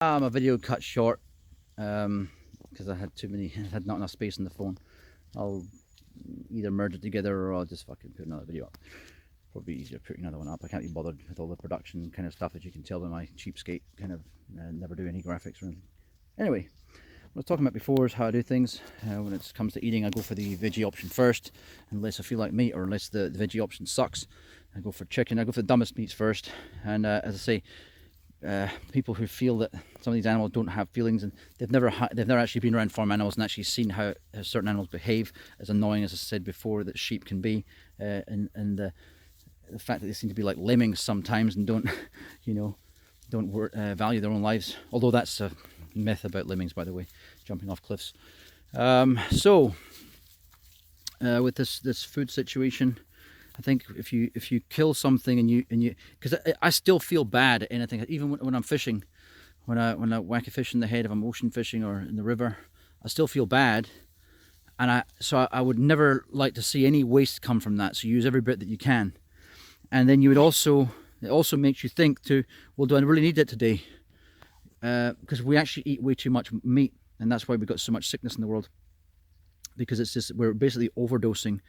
My video cut short because I had not enough space on the phone. I'll either merge it together or I'll just fucking put another video up. Probably easier putting another one up. I can't be bothered with all the production kind of stuff, as you can tell by my cheapskate kind of never do any graphics or anything. Anyway, what I was talking about before is how I do things. When it comes to eating, I go for the veggie option first, unless I feel like meat or unless the veggie option sucks. I go for chicken. I go for the dumbest meats first. And as I say, people who feel that some of these animals don't have feelings, and they've never actually been around farm animals and actually seen how certain animals behave, as annoying as I said before that sheep can be, and the fact that they seem to be like lemmings sometimes and don't value their own lives, although that's a myth about lemmings, by the way, jumping off cliffs. So with this food situation, I think if you kill something and you because I still feel bad at anything, even when I'm fishing, when I whack a fish in the head, if I'm ocean fishing or in the river, I still feel bad, and I would never like to see any waste come from that. So use every bit that you can, and then it also makes you think too, well, do I really need it today? Because we actually eat way too much meat, and that's why we've got so much sickness in the world, because it's just we're basically overdosing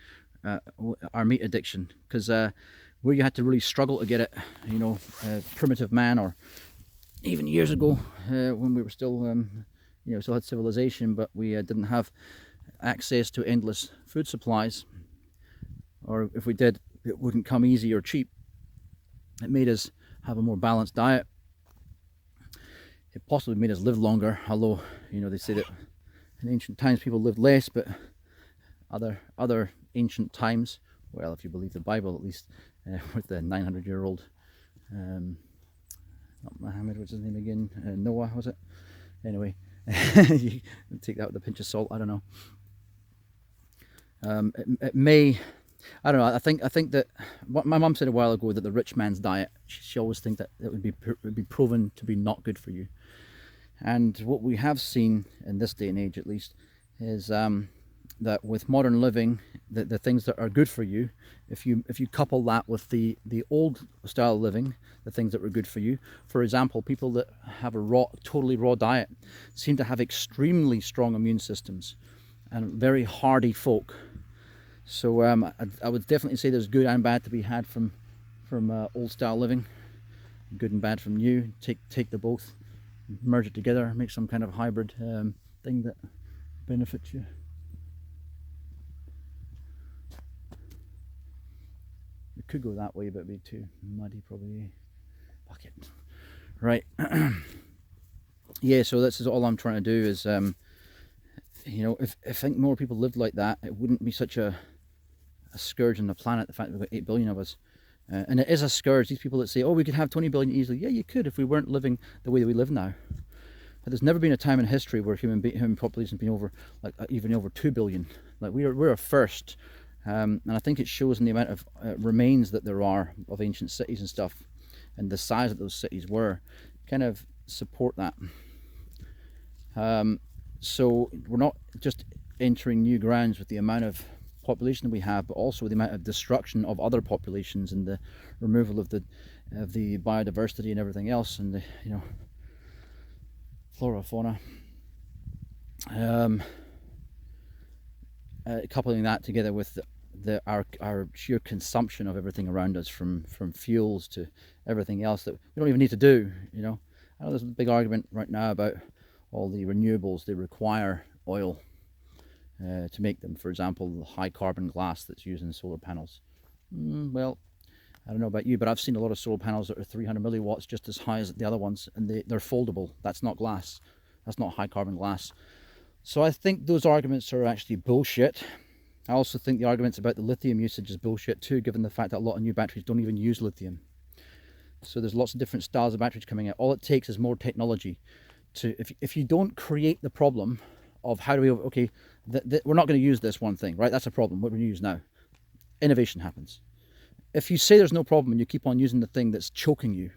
our meat addiction. Because where you had to really struggle to get it, primitive man, or even years ago when we were still still had civilization, but we didn't have access to endless food supplies, or if we did, it wouldn't come easy or cheap. It made us have a more balanced diet. It possibly made us live longer, although they say that in ancient times people lived less, but other ancient times, well, if you believe the Bible at least, with the 900-year-old not Muhammad, what's his name again, Noah, was it? Anyway, you take that with a pinch of salt. I don't know. It may, I don't know. I think that what my mum said a while ago, that the rich man's diet, she always thinks that it would be proven to be not good for you. And what we have seen in this day and age, at least, is that with modern living, the things that are good for you, if you couple that with the old style of living, the things that were good for you. For example, people that have a totally raw diet seem to have extremely strong immune systems and very hardy folk. So I would definitely say there's good and bad to be had from old style living, good and bad from new. Take the both, merge it together, make some kind of hybrid thing that benefits you. It could go that way, but it'd be too muddy probably. Fuck it. Right. Yeah, so this is all I'm trying to do is, if I think more people lived like that, it wouldn't be such a scourge on the planet, the fact that we've got 8 billion of us. And it is a scourge. These people that say, oh, we could have 20 billion easily. Yeah, you could if we weren't living the way that we live now. But there's never been a time in history where human population has been over, even over 2 billion. Like we're a first. And I think it shows in the amount of remains that there are of ancient cities and stuff, and the size that those cities were, kind of support that. So we're not just entering new grounds with the amount of population that we have, but also the amount of destruction of other populations and the removal of the biodiversity and everything else, and the flora, fauna. Coupling that together with our sheer consumption of everything around us, from fuels to everything else that we don't even need to do. I know there's a big argument right now about all the renewables. They require oil to make them. For example, the high carbon glass that's used in solar panels. Well, I don't know about you, but I've seen a lot of solar panels that are 300 milliwatts, just as high as the other ones, and they're foldable. That's not glass. That's not high carbon glass. So I think those arguments are actually bullshit. I also think the arguments about the lithium usage is bullshit too, given the fact that a lot of new batteries don't even use lithium. So there's lots of different styles of batteries coming out. All it takes is more technology. If you don't create the problem of how do we, okay, we're not going to use this one thing, right? That's a problem. What we're going to use now. Innovation happens. If you say there's no problem and you keep on using the thing that's choking you,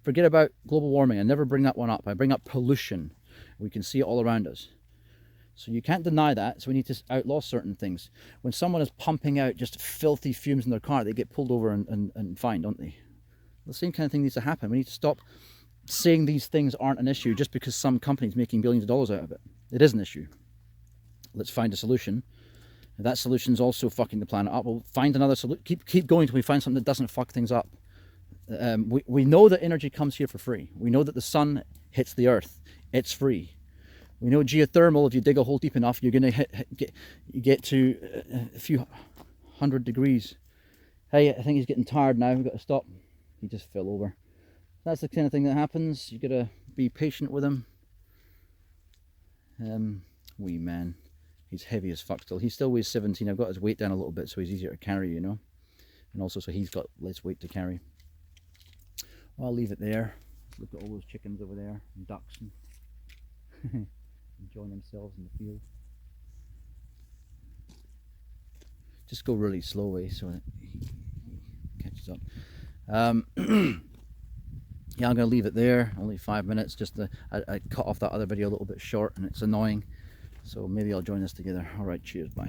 forget about global warming. I never bring that one up. I bring up pollution. We can see it all around us. So you can't deny that, so we need to outlaw certain things. When someone is pumping out just filthy fumes in their car, they get pulled over and fined, don't they? The same kind of thing needs to happen. We need to stop saying these things aren't an issue just because some company's making billions of dollars out of it. It is an issue. Let's find a solution. If that solution's also fucking the planet up, we'll find another solution. Keep going until we find something that doesn't fuck things up. We know that energy comes here for free. We know that the sun hits the earth. It's free. We know geothermal, if you dig a hole deep enough, you're going to get to a few 100 degrees. Hey, I think he's getting tired now. We've got to stop. He just fell over. That's the kind of thing that happens. You've got to be patient with him. Wee man. He's heavy as fuck still. He still weighs 17. I've got his weight down a little bit so he's easier to carry, you know. And also so he's got less weight to carry. Well, I'll leave it there. Look at all those chickens over there and ducks and enjoying themselves in the field. Just go really slowly so that he catches up. Yeah, I'm going to leave it there. Only 5 minutes. Just I cut off that other video a little bit short and it's annoying. So maybe I'll join this together. Alright, cheers, bye.